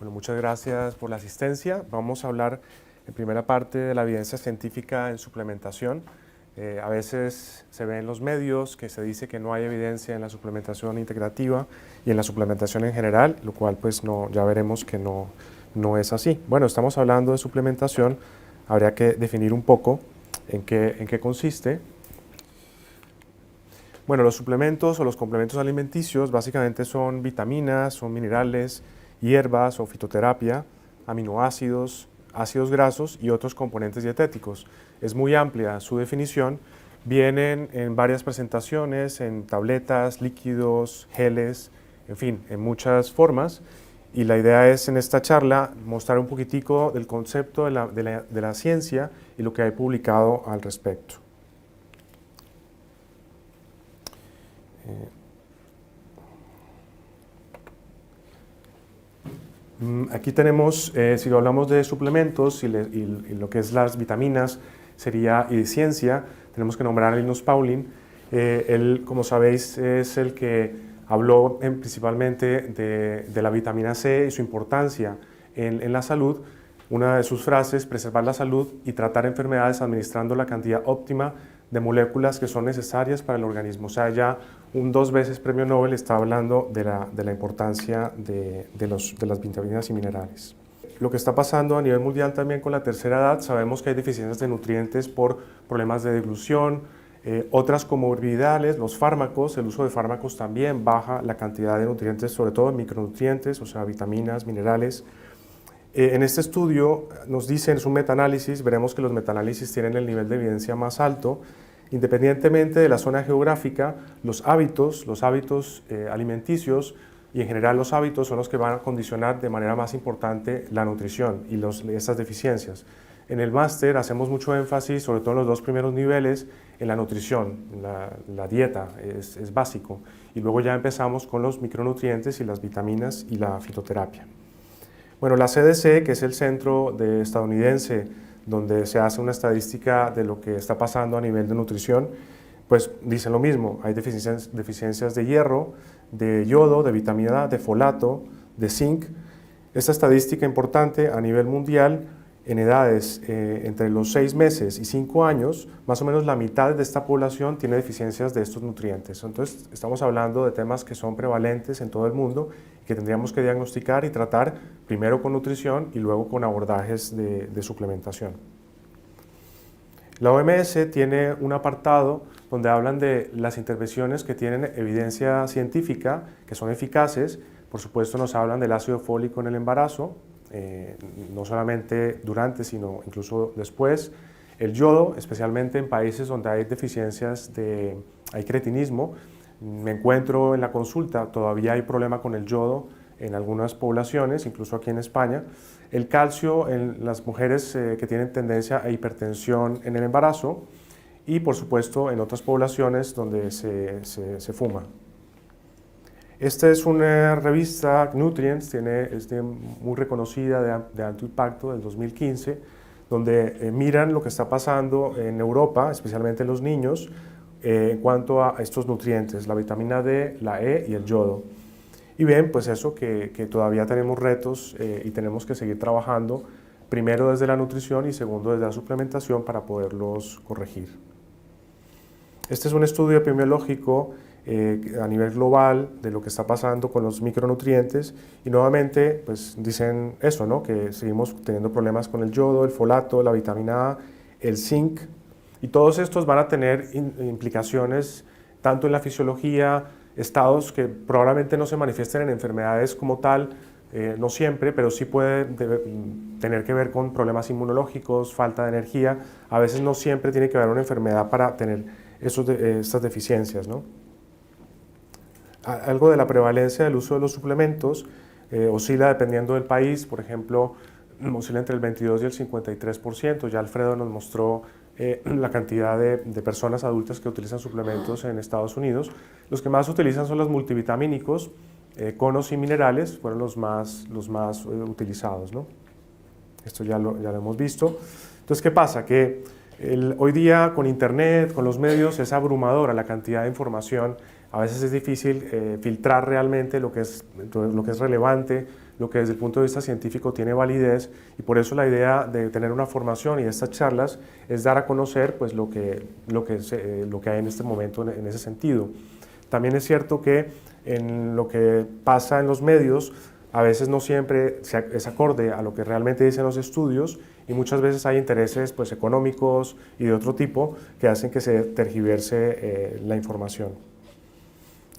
Bueno, muchas gracias por la asistencia. Vamos a hablar en primera parte de la evidencia científica en suplementación. A veces se ve en los medios que se dice que no hay evidencia en la suplementación integrativa y en la suplementación en general, lo cual pues ya veremos que no es así. Bueno, estamos hablando de suplementación, habría que definir un poco en qué consiste. Bueno, los suplementos o los complementos alimenticios básicamente son vitaminas, son minerales, hierbas o fitoterapia, aminoácidos, ácidos grasos y otros componentes dietéticos. Es muy amplia su definición, vienen en varias presentaciones, en tabletas, líquidos, geles, en fin, en muchas formas. Y la idea es en esta charla mostrar un poquitico del concepto de la ciencia y lo que hay publicado al respecto. Aquí tenemos, si hablamos de suplementos y lo que es las vitaminas y de ciencia, tenemos que nombrar a Linus Pauling. Él, como sabéis, es el que habló principalmente de la vitamina C y su importancia en la salud. Una de sus frases, preservar la salud y tratar enfermedades administrando la cantidad óptima de moléculas que son necesarias para el organismo. O sea, ya un 2 veces premio Nobel está hablando de la importancia de las vitaminas y minerales. Lo que está pasando a nivel mundial también con la tercera edad, sabemos que hay deficiencias de nutrientes por problemas de deglución, otras comorbilidades, los fármacos, el uso de fármacos también baja la cantidad de nutrientes, sobre todo micronutrientes, o sea, vitaminas, minerales. En este estudio nos dicen, es un metaanálisis, veremos que los metaanálisis tienen el nivel de evidencia más alto. Independientemente de la zona geográfica, los hábitos alimenticios y en general los hábitos son los que van a condicionar de manera más importante la nutrición y estas deficiencias. En el máster hacemos mucho énfasis, sobre todo en los 2 primeros niveles, en la nutrición, la dieta es básico, y luego ya empezamos con los micronutrientes y las vitaminas y la fitoterapia. Bueno, la CDC, que es el centro estadounidense donde se hace una estadística de lo que está pasando a nivel de nutrición, pues dice lo mismo, hay deficiencias de hierro, de yodo, de vitamina A, de folato, de zinc. Esta estadística importante a nivel mundial, en edades entre los 6 meses y 5 años, más o menos la mitad de esta población tiene deficiencias de estos nutrientes. Entonces, estamos hablando de temas que son prevalentes en todo el mundo y que tendríamos que diagnosticar y tratar primero con nutrición y luego con abordajes de suplementación. La OMS tiene un apartado donde hablan de las intervenciones que tienen evidencia científica, que son eficaces. Por supuesto, nos hablan del ácido fólico en el embarazo, no solamente durante, sino incluso después. El yodo, especialmente en países donde hay deficiencias hay cretinismo. Me encuentro en la consulta, todavía hay problema con el yodo en algunas poblaciones, incluso aquí en España. El calcio en las mujeres que tienen tendencia a hipertensión en el embarazo y, por supuesto, en otras poblaciones donde se fuma. Esta es una revista, Nutrients, es muy reconocida, de alto impacto, del 2015, donde miran lo que está pasando en Europa, especialmente en los niños, en cuanto a estos nutrientes, la vitamina D, la E y el yodo. Y ven pues eso, que todavía tenemos retos y tenemos que seguir trabajando, primero desde la nutrición y segundo desde la suplementación para poderlos corregir. Este es un estudio epidemiológico a nivel global de lo que está pasando con los micronutrientes y nuevamente pues dicen eso, ¿no? Que seguimos teniendo problemas con el yodo, el folato, la vitamina A, el zinc, y todos estos van a tener implicaciones tanto en la fisiología, estados que probablemente no se manifiesten en enfermedades como tal, no siempre, pero sí puede tener que ver con problemas inmunológicos, falta de energía. A veces no siempre tiene que haber una enfermedad para tener estas deficiencias, ¿no? Algo de la prevalencia del uso de los suplementos oscila dependiendo del país, por ejemplo, oscila entre el 22 y el 53%. Ya Alfredo nos mostró la cantidad de personas adultas que utilizan suplementos en Estados Unidos. Los que más utilizan son los multivitamínicos, conos y minerales, fueron los más utilizados, ¿no? Esto ya lo hemos visto. Entonces, ¿qué pasa? Que hoy día con internet, con los medios, es abrumadora la cantidad de información. A veces es difícil filtrar realmente lo que es relevante, lo que desde el punto de vista científico tiene validez, y por eso la idea de tener una formación y de estas charlas es dar a conocer pues, lo que hay en este momento en ese sentido. También es cierto que en lo que pasa en los medios a veces no siempre es acorde a lo que realmente dicen los estudios, y muchas veces hay intereses pues, económicos y de otro tipo que hacen que se tergiverse la información.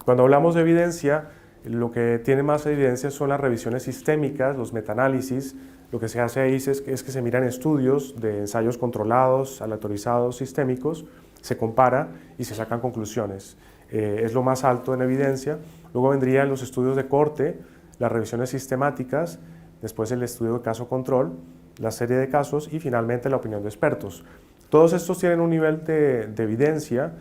Cuando hablamos de evidencia, lo que tiene más evidencia son las revisiones sistémicas, los metaanálisis. Lo que se hace ahí es que se miran estudios de ensayos controlados, aleatorizados, sistémicos, se compara y se sacan conclusiones. Es lo más alto en evidencia. Luego vendrían los estudios de corte, las revisiones sistemáticas, después el estudio de caso-control, la serie de casos y finalmente la opinión de expertos. Todos estos tienen un nivel de evidencia.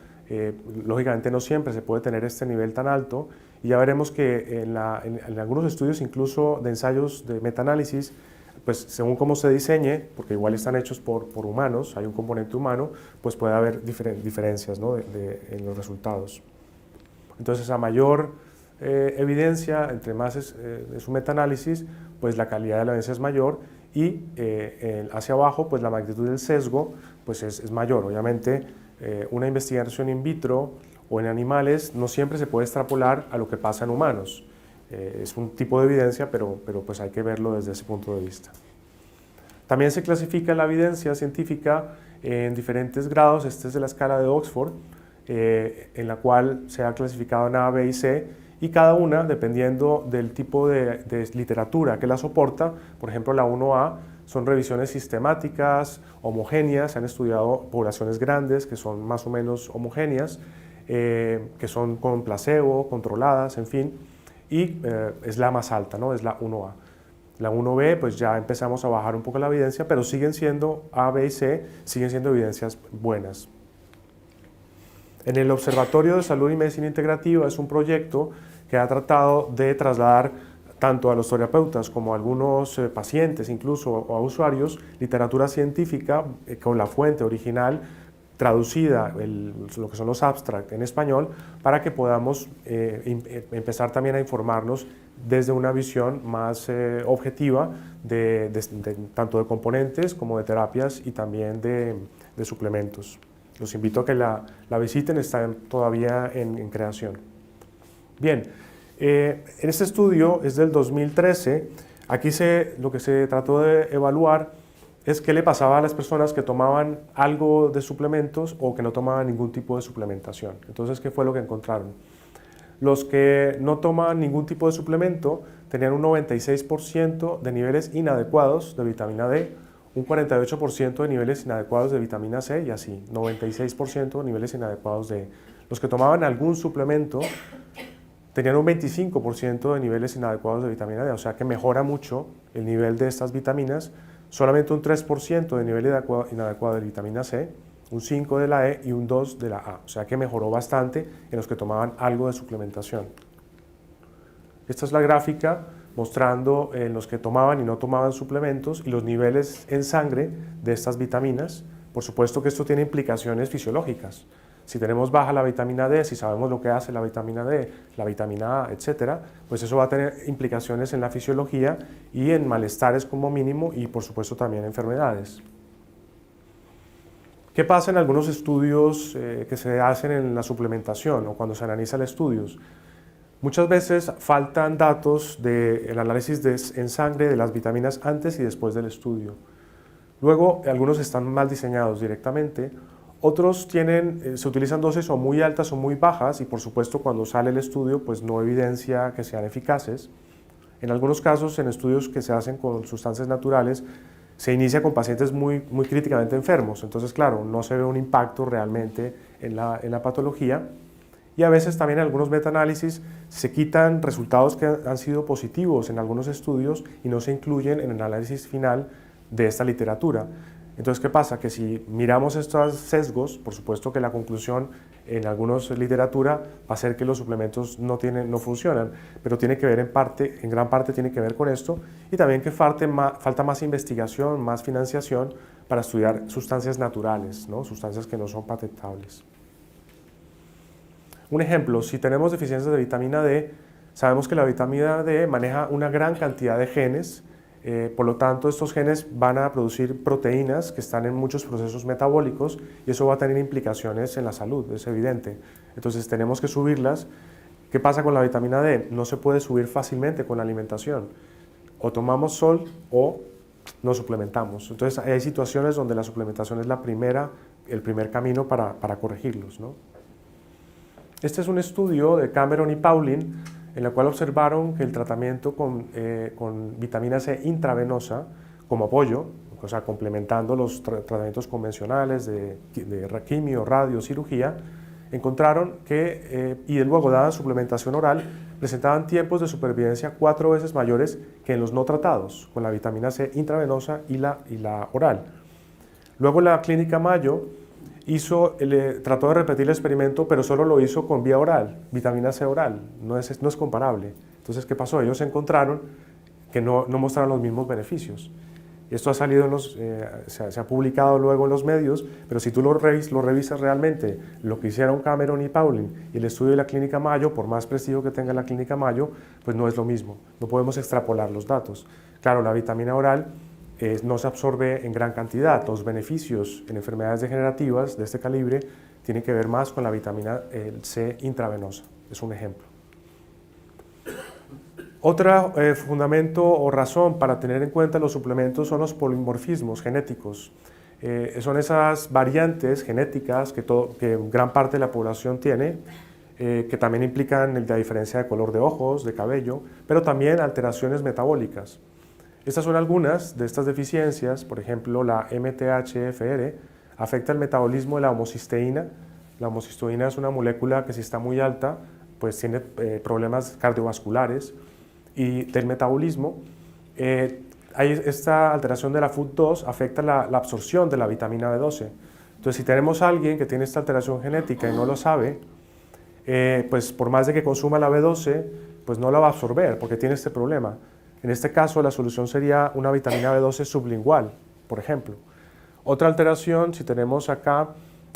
Lógicamente no siempre se puede tener este nivel tan alto, y ya veremos que en algunos estudios, incluso de ensayos de metaanálisis, pues según cómo se diseñe, porque igual están hechos por humanos, hay un componente humano, pues puede haber diferencias, ¿no? en los resultados. Entonces, a mayor evidencia, entre más es un metaanálisis, pues la calidad de la evidencia es mayor, y hacia abajo, pues la magnitud del sesgo pues es mayor. Obviamente, una investigación in vitro o en animales no siempre se puede extrapolar a lo que pasa en humanos. Es un tipo de evidencia, pero pues hay que verlo desde ese punto de vista. También se clasifica la evidencia científica en diferentes grados. Este es de la escala de Oxford, en la cual se ha clasificado en A, B y C, y cada una, dependiendo del tipo de literatura que la soporta. Por ejemplo, la 1A son revisiones sistemáticas, homogéneas. Se han estudiado poblaciones grandes que son más o menos homogéneas, que son con placebo, controladas, en fin, y es la más alta, ¿no? Es la 1A. La 1B, pues ya empezamos a bajar un poco la evidencia, pero siguen siendo A, B y C, siguen siendo evidencias buenas. En el Observatorio de Salud y Medicina Integrativa es un proyecto que ha tratado de trasladar tanto a los terapeutas como a algunos pacientes, incluso o a usuarios, literatura científica con la fuente original traducida, lo que son los abstracts en español, para que podamos empezar también a informarnos desde una visión más objetiva tanto de componentes como de terapias y también de suplementos. Los invito a que la visiten, está todavía en creación. Bien, en este estudio es del 2013. Aquí lo que se trató de evaluar es qué le pasaba a las personas que tomaban algo de suplementos o que no tomaban ningún tipo de suplementación. Entonces, ¿qué fue lo que encontraron? Los que no tomaban ningún tipo de suplemento tenían un 96% de niveles inadecuados de vitamina D, un 48% de niveles inadecuados de vitamina C y así, 96% de niveles inadecuados de... Los que tomaban algún suplemento tenían un 25% de niveles inadecuados de vitamina D, o sea que mejora mucho el nivel de estas vitaminas. Solamente un 3% de nivel inadecuado de vitamina C, un 5% de la E y un 2% de la A, o sea que mejoró bastante en los que tomaban algo de suplementación. Esta es la gráfica mostrando en los que tomaban y no tomaban suplementos y los niveles en sangre de estas vitaminas. Por supuesto que esto tiene implicaciones fisiológicas. Si tenemos baja la vitamina D, si sabemos lo que hace la vitamina D, la vitamina A, etcétera, pues eso va a tener implicaciones en la fisiología y en malestares como mínimo y por supuesto también enfermedades. ¿Qué pasa en algunos estudios que se hacen en la suplementación o cuando se analizan estudios? Muchas veces faltan datos del análisis en sangre de las vitaminas antes y después del estudio. Luego, algunos están mal diseñados directamente. Otros se utilizan dosis o muy altas o muy bajas y por supuesto cuando sale el estudio pues no evidencia que sean eficaces. En algunos casos, en estudios que se hacen con sustancias naturales, se inicia con pacientes muy críticamente enfermos, entonces claro, no se ve un impacto realmente en la patología. Y a veces también en algunos metaanálisis se quitan resultados que han sido positivos en algunos estudios y no se incluyen en el análisis final de esta literatura. Entonces, ¿qué pasa? Que si miramos estos sesgos, por supuesto que la conclusión en algunas literatura va a ser que los suplementos no funcionan, pero tiene que ver en gran parte tiene que ver con esto, y también que falta más investigación, más financiación para estudiar sustancias naturales, ¿no? Sustancias que no son patentables. Un ejemplo, si tenemos deficiencias de vitamina D, Sabemos que la vitamina D maneja una gran cantidad de genes, por lo tanto estos genes van a producir proteínas que están en muchos procesos metabólicos y eso va a tener implicaciones en la salud, es evidente. Entonces tenemos que subirlas. ¿Qué pasa con la vitamina D? No se puede subir fácilmente con la alimentación. O tomamos sol o nos suplementamos. Entonces hay situaciones donde la suplementación es el primer camino para corregirlos, ¿no? Este es un estudio de Cameron y Pauling en el cual observaron que el tratamiento con vitamina C intravenosa como apoyo, o sea, complementando los tratamientos convencionales de quimio, radio, cirugía, encontraron que, y luego dada suplementación oral, presentaban tiempos de supervivencia 4 veces mayores que en los no tratados, con la vitamina C intravenosa y la oral. Luego la clínica Mayo trató de repetir el experimento, pero solo lo hizo con vía oral, vitamina C oral, no es comparable. Entonces, ¿qué pasó? Ellos encontraron que no mostraron los mismos beneficios. Esto ha salido se ha publicado luego en los medios, pero si tú lo revisas realmente, lo que hicieron Cameron y Pauling y el estudio de la Clínica Mayo, por más prestigio que tenga la Clínica Mayo, pues no es lo mismo, no podemos extrapolar los datos. Claro, la vitamina oral no se absorbe en gran cantidad, los beneficios en enfermedades degenerativas de este calibre tienen que ver más con la vitamina C intravenosa, es un ejemplo. Otro fundamento o razón para tener en cuenta los suplementos son los polimorfismos genéticos. Son esas variantes genéticas que gran parte de la población tiene, que también implican la diferencia de color de ojos, de cabello, pero también alteraciones metabólicas. Estas son algunas de estas deficiencias, por ejemplo, la MTHFR afecta el metabolismo de la homocisteína. La homocisteína es una molécula que si está muy alta, pues tiene problemas cardiovasculares y del metabolismo. Esta alteración de la FUT2 afecta la absorción de la vitamina B12. Entonces, si tenemos a alguien que tiene esta alteración genética y no lo sabe, pues por más de que consuma la B12, pues no la va a absorber porque tiene este problema. En este caso, la solución sería una vitamina B12 sublingual, por ejemplo. Otra alteración, si tenemos acá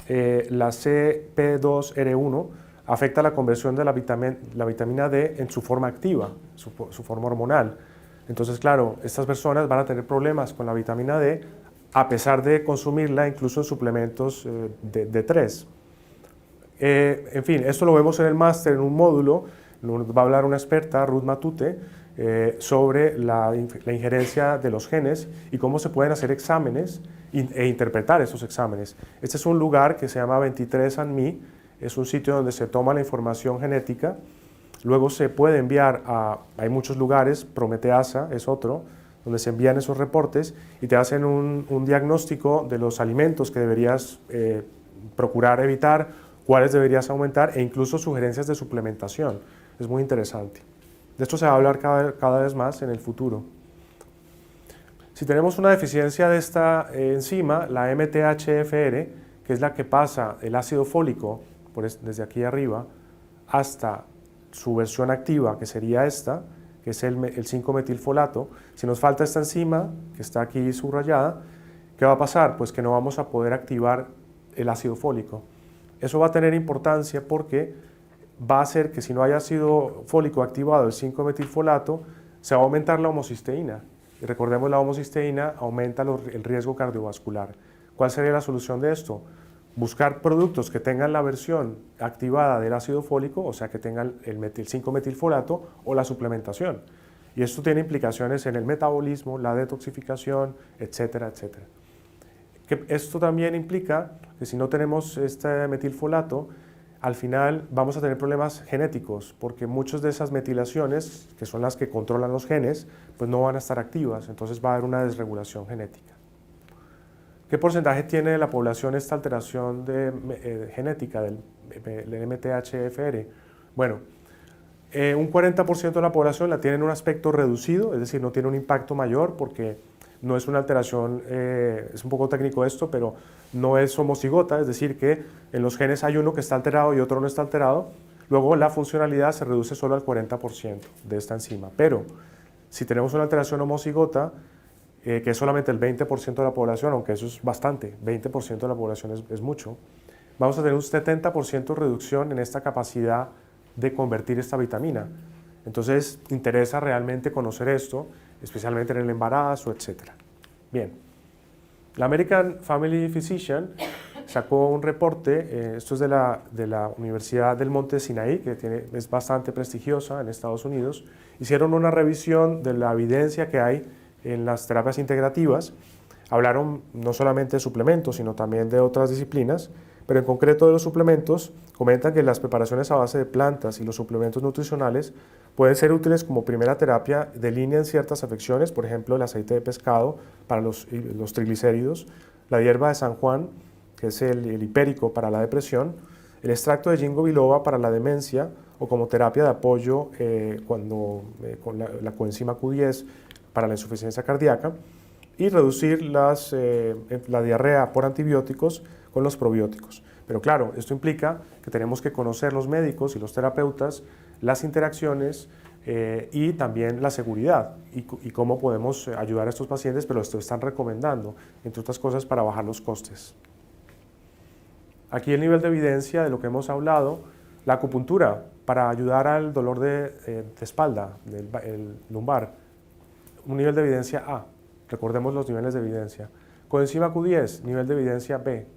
la CP2R1, afecta la conversión de la vitamina D en su forma activa, su forma hormonal. Entonces, claro, estas personas van a tener problemas con la vitamina D a pesar de consumirla incluso en suplementos de D3. En fin, esto lo vemos en el máster, en un módulo, nos va a hablar una experta, Ruth Matute, sobre la injerencia de los genes y cómo se pueden hacer exámenes e interpretar esos exámenes. Este es un lugar que se llama 23andMe, es un sitio donde se toma la información genética, luego se puede enviar hay muchos lugares, Prometeasa es otro, donde se envían esos reportes y te hacen un diagnóstico de los alimentos que deberías procurar evitar, cuáles deberías aumentar e incluso sugerencias de suplementación. Es muy interesante. De esto se va a hablar cada vez más en el futuro. Si tenemos una deficiencia de esta enzima, la MTHFR, que es la que pasa el ácido fólico desde aquí arriba hasta su versión activa, que sería esta, que es el 5-metilfolato, si nos falta esta enzima, que está aquí subrayada, ¿qué va a pasar? Pues que no vamos a poder activar el ácido fólico. Eso va a tener importancia porque va a hacer que si no hay ácido fólico activado, el 5-metilfolato, se va a aumentar la homocisteína. Y recordemos, la homocisteína aumenta el riesgo cardiovascular. ¿Cuál sería la solución de esto? Buscar productos que tengan la versión activada del ácido fólico, o sea, que tengan el 5-metilfolato o la suplementación. Y esto tiene implicaciones en el metabolismo, la detoxificación, etcétera, etcétera. Esto también implica que si no tenemos este metilfolato, al final vamos a tener problemas genéticos, porque muchas de esas metilaciones, que son las que controlan los genes, pues no van a estar activas, entonces va a haber una desregulación genética. ¿Qué porcentaje tiene de la población esta alteración genética del MTHFR? Bueno, un 40% de la población la tiene en un aspecto reducido, es decir, no tiene un impacto mayor porque no es una alteración, es un poco técnico esto, pero no es homocigota, es decir, que en los genes hay uno que está alterado y otro no está alterado. Luego la funcionalidad se reduce solo al 40% de esta enzima. Pero si tenemos una alteración homocigota, que es solamente el 20% de la población, aunque eso es bastante, 20% de la población es mucho, vamos a tener un 70% de reducción en esta capacidad de convertir esta vitamina. Entonces, interesa realmente conocer esto, especialmente en el embarazo, etc. Bien, la American Family Physician sacó un reporte, esto es de la Universidad del Monte Sinaí, que es bastante prestigiosa en Estados Unidos. Hicieron una revisión de la evidencia que hay en las terapias integrativas. Hablaron no solamente de suplementos, sino también de otras disciplinas, pero en concreto de los suplementos, comentan que las preparaciones a base de plantas y los suplementos nutricionales pueden ser útiles como primera terapia de línea en ciertas afecciones, por ejemplo el aceite de pescado para los triglicéridos, la hierba de San Juan, que es el hipérico para la depresión, el extracto de ginkgo biloba para la demencia o como terapia de apoyo con la coenzima Q10 para la insuficiencia cardíaca, y reducir la diarrea por antibióticos con los probióticos. Pero claro, esto implica que tenemos que conocer los médicos y los terapeutas, las interacciones y también la seguridad y cómo podemos ayudar a estos pacientes, pero esto están recomendando, entre otras cosas, para bajar los costes. Aquí el nivel de evidencia de lo que hemos hablado, la acupuntura para ayudar al dolor de espalda, el lumbar, un nivel de evidencia A. Recordemos los niveles de evidencia. Coenzima Q10, nivel de evidencia B,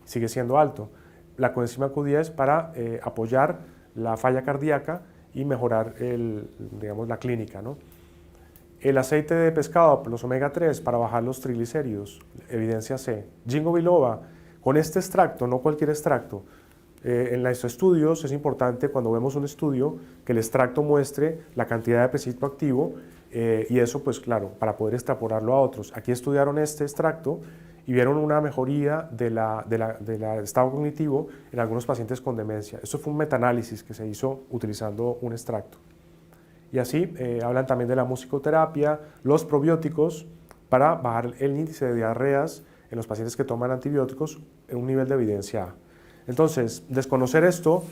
sigue siendo alto. La coenzima Q10 para apoyar la falla cardíaca y mejorar la clínica, ¿no? El aceite de pescado, los omega 3 para bajar los triglicéridos, evidencia C. Ginkgo biloba, con este extracto, no cualquier extracto. En los estudios es importante cuando vemos un estudio que el extracto muestre la cantidad de principio activo y eso pues claro, para poder extrapolarlo a otros. Aquí estudiaron este extracto y vieron una mejoría del estado cognitivo en algunos pacientes con demencia. Esto fue un metaanálisis que se hizo utilizando un extracto. Y así hablan también de la musicoterapia, los probióticos para bajar el índice de diarreas en los pacientes que toman antibióticos en un nivel de evidencia A. Entonces, desconocer esto,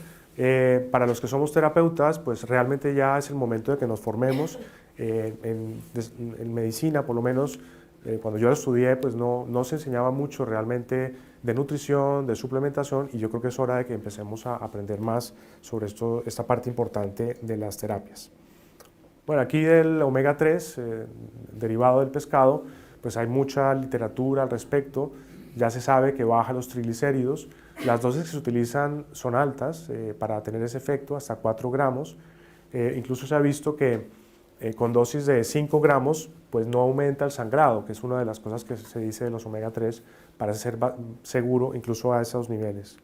para los que somos terapeutas, pues realmente ya es el momento de que nos formemos. En medicina, por lo menos, cuando yo lo estudié, pues no se enseñaba mucho realmente de nutrición, de suplementación, y yo creo que es hora de que empecemos a aprender más sobre esta parte importante de las terapias. Bueno, aquí del omega 3, derivado del pescado, pues hay mucha literatura al respecto. Ya se sabe que baja los triglicéridos. Las dosis que se utilizan son altas para tener ese efecto, hasta 4 gramos. Incluso se ha visto que con dosis de 5 gramos pues no aumenta el sangrado, que es una de las cosas que se dice de los omega 3, para ser seguro incluso a esos niveles.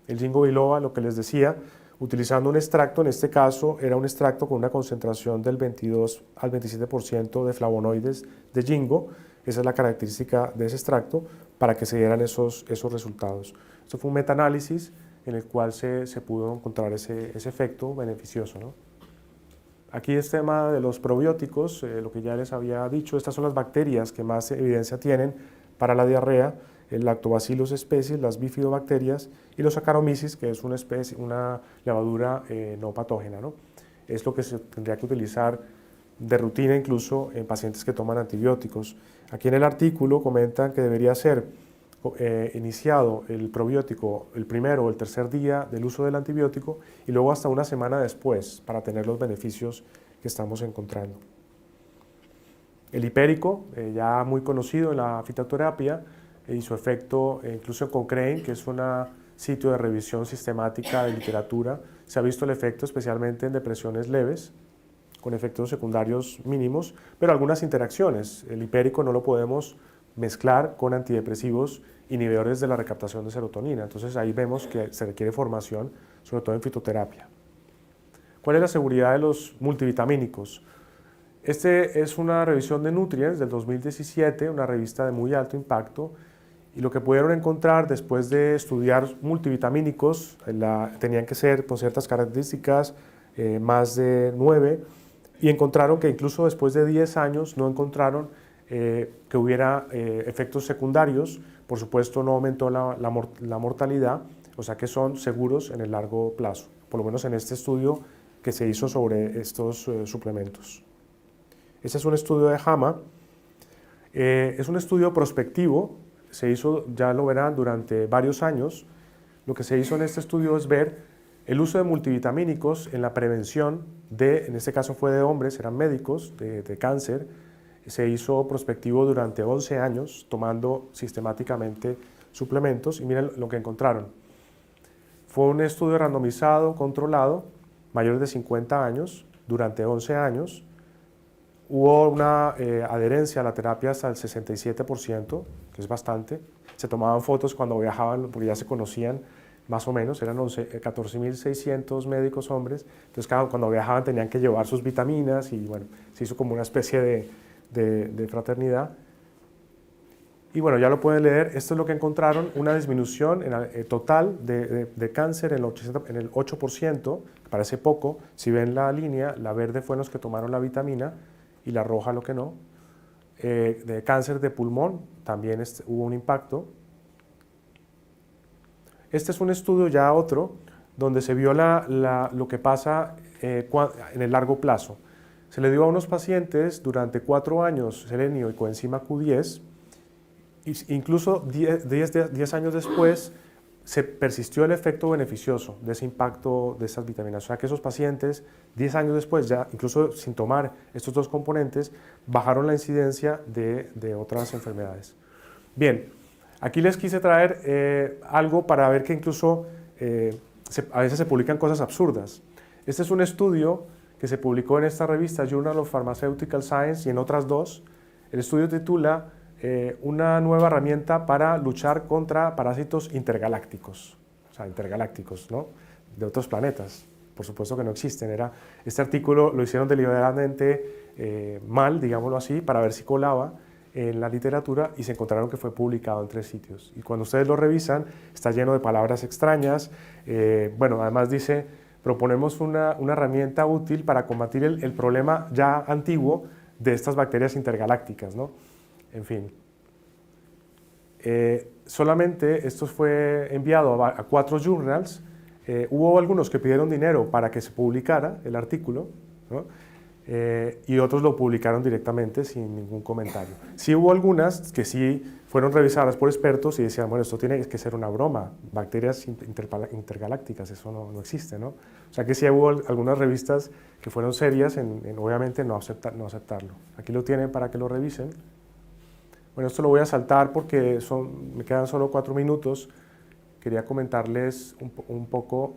El ginkgo biloba, lo que les decía, utilizando un extracto, en este caso era un extracto con una concentración del 22 al 27% de flavonoides de ginkgo. Esa es la característica de ese extracto para que se dieran esos resultados. Esto fue un metaanálisis en el cual se pudo encontrar ese efecto beneficioso, ¿no? Aquí este tema de los probióticos, lo que ya les había dicho, estas son las bacterias que más evidencia tienen para la diarrea, el Lactobacillus species, las bifidobacterias, y los Saccharomyces, que es una levadura no patógena, ¿no? Es lo que se tendría que utilizar de rutina incluso en pacientes que toman antibióticos. Aquí en el artículo comentan que debería ser iniciado el probiótico el primero o el tercer día del uso del antibiótico y luego hasta una semana después para tener los beneficios que estamos encontrando. El hipérico, ya muy conocido en la fitoterapia y su efecto incluso en Cochrane, que es un sitio de revisión sistemática de literatura, se ha visto el efecto especialmente en depresiones leves, con efectos secundarios mínimos, pero algunas interacciones. El hipérico no lo podemos mezclar con antidepresivos inhibidores de la recaptación de serotonina. Entonces ahí vemos que se requiere formación, sobre todo en fitoterapia. ¿Cuál es la seguridad de los multivitamínicos? Este es una revisión de Nutrients del 2017, una revista de muy alto impacto, y lo que pudieron encontrar después de estudiar multivitamínicos, tenían que ser con ciertas características, más de 9, y encontraron que incluso después de 10 años no encontraron que hubiera efectos secundarios. Por supuesto no aumentó la mortalidad, o sea que son seguros en el largo plazo, por lo menos en este estudio que se hizo sobre estos suplementos. Este es un estudio de JAMA, es un estudio prospectivo, se hizo, ya lo verán, durante varios años. Lo que se hizo en este estudio es ver El uso de multivitamínicos en la prevención en este caso fue de hombres, eran médicos de cáncer, se hizo prospectivo durante 11 años tomando sistemáticamente suplementos y miren lo que encontraron. Fue un estudio randomizado, controlado, mayores de 50 años, durante 11 años. Hubo una adherencia a la terapia hasta el 67%, que es bastante. Se tomaban fotos cuando viajaban, porque ya se conocían más o menos, eran 14.600 médicos hombres, entonces cuando viajaban tenían que llevar sus vitaminas y bueno, se hizo como una especie de fraternidad. Y bueno, ya lo pueden leer, esto es lo que encontraron, una disminución total de cáncer en el 8%, que parece poco. Si ven la línea, la verde fue los que tomaron la vitamina y la roja lo que no. De cáncer de pulmón también hubo un impacto. Este es un estudio ya otro, donde se vio lo que pasa en el largo plazo. Se le dio a unos pacientes durante 4 años selenio y coenzima Q10, incluso 10 años después se persistió el efecto beneficioso de ese impacto de esas vitaminas. O sea que esos pacientes, 10 años después, ya incluso sin tomar estos dos componentes, bajaron la incidencia de otras enfermedades. Bien, aquí les quise traer algo para ver que incluso a veces se publican cosas absurdas. Este es un estudio que se publicó en esta revista Journal of Pharmaceutical Science y en otras dos. El estudio titula una nueva herramienta para luchar contra parásitos intergalácticos, o sea, intergalácticos, ¿no? De otros planetas. Por supuesto que no existen. Este artículo lo hicieron deliberadamente mal, digámoslo así, para ver si colaba en la literatura y se encontraron que fue publicado en 3 sitios. Y cuando ustedes lo revisan, está lleno de palabras extrañas. Bueno, además dice, proponemos una herramienta útil para combatir el problema ya antiguo de estas bacterias intergalácticas, ¿no? En fin. Solamente esto fue enviado a 4 journals. Hubo algunos que pidieron dinero para que se publicara el artículo, ¿no? Y otros lo publicaron directamente sin ningún comentario. Sí hubo algunas que sí fueron revisadas por expertos y decían, bueno, esto tiene que ser una broma, bacterias intergalácticas, eso no existe, ¿no? O sea que sí hubo algunas revistas que fueron serias en obviamente no aceptarlo. Aquí lo tienen para que lo revisen. Bueno, esto lo voy a saltar porque me quedan solo 4 minutos. Quería comentarles un poco.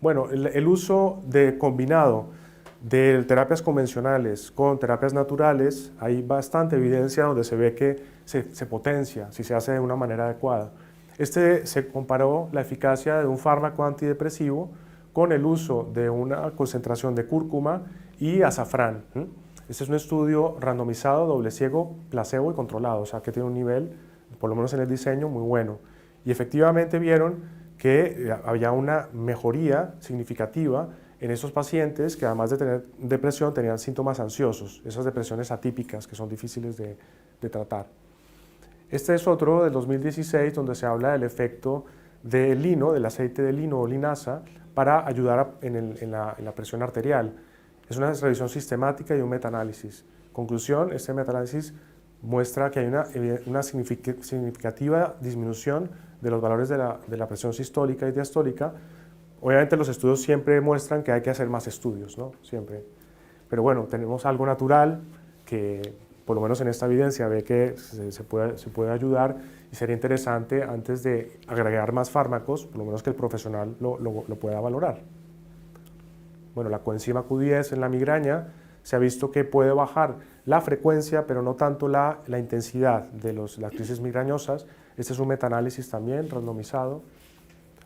Bueno, el uso combinado de terapias convencionales con terapias naturales, hay bastante evidencia donde se ve que se potencia si se hace de una manera adecuada. Se comparó la eficacia de un fármaco antidepresivo con el uso de una concentración de cúrcuma y azafrán. Este es un estudio randomizado, doble ciego, placebo y controlado, o sea que tiene un nivel, por lo menos en el diseño, muy bueno. Y efectivamente vieron que había una mejoría significativa en esos pacientes que además de tener depresión tenían síntomas ansiosos, esas depresiones atípicas que son difíciles de tratar. Este es otro del 2016 donde se habla del efecto del lino, del aceite de lino o linaza para ayudar en la presión arterial. Es una revisión sistemática y un metaanálisis. Conclusión, este metaanálisis muestra que hay una significativa disminución de los valores de la presión sistólica y diastólica. Obviamente los estudios siempre muestran que hay que hacer más estudios, ¿no? Siempre. Pero bueno, tenemos algo natural que por lo menos en esta evidencia ve que se puede ayudar y sería interesante antes de agregar más fármacos, por lo menos que el profesional lo pueda valorar. Bueno, la coenzima Q10 en la migraña se ha visto que puede bajar la frecuencia, pero no tanto la intensidad de las crisis migrañosas. Este es un metaanálisis también randomizado.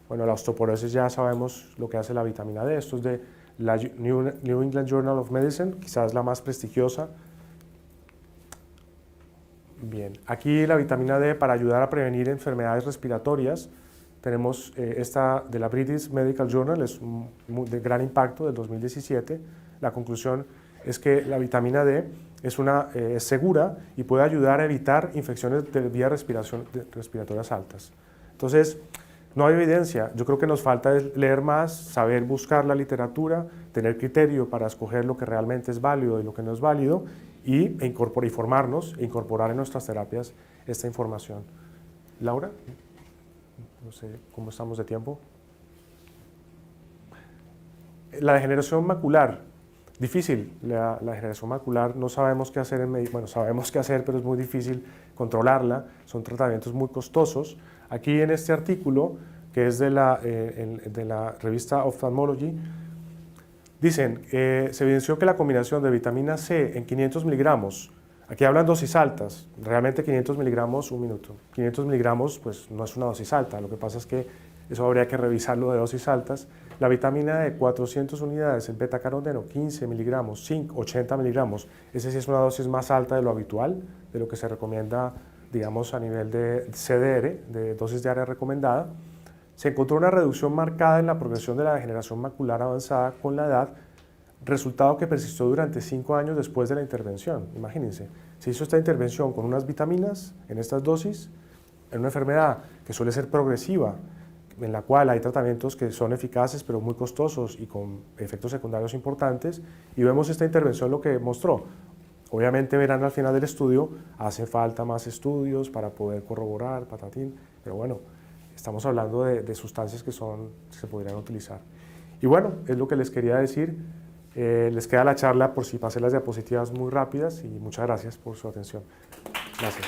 Bueno, la osteoporosis ya sabemos lo que hace la vitamina D. Esto es de la New England Journal of Medicine, quizás la más prestigiosa. Bien, aquí la vitamina D para ayudar a prevenir enfermedades respiratorias. Tenemos esta de la British Medical Journal, es de gran impacto del 2017. La conclusión es que la vitamina D es segura y puede ayudar a evitar infecciones de vías respiratorias altas. Entonces, no hay evidencia. Yo creo que nos falta leer más, saber buscar la literatura, tener criterio para escoger lo que realmente es válido y lo que no es válido y informarnos e incorporar en nuestras terapias esta información. Laura. No sé cómo estamos de tiempo. La degeneración macular, difícil. La degeneración macular no sabemos qué hacer bueno, sabemos qué hacer, pero es muy difícil controlarla. Son tratamientos muy costosos. Aquí en este artículo, que es de la revista Ophthalmology, dicen, se evidenció que la combinación de vitamina C en 500 miligramos, aquí hablan dosis altas, realmente 500 miligramos, 500 miligramos pues no es una dosis alta, lo que pasa es que eso habría que revisarlo de dosis altas. La vitamina D, 400 unidades, el betacaroteno, 15 miligramos, 80 miligramos, esa sí es una dosis más alta de lo habitual, de lo que se recomienda, digamos, a nivel de CDR, de dosis diaria recomendada. Se encontró una reducción marcada en la progresión de la degeneración macular avanzada con la edad, resultado que persistió durante 5 años después de la intervención. Imagínense, se hizo esta intervención con unas vitaminas en estas dosis, en una enfermedad que suele ser progresiva, en la cual hay tratamientos que son eficaces pero muy costosos y con efectos secundarios importantes, y vemos esta intervención lo que mostró. Obviamente verán al final del estudio, hace falta más estudios para poder corroborar, patatín, pero bueno, estamos hablando de sustancias que se podrían utilizar. Y bueno, es lo que les quería decir. Les queda la charla por si pasé las diapositivas muy rápidas y muchas gracias por su atención. Gracias.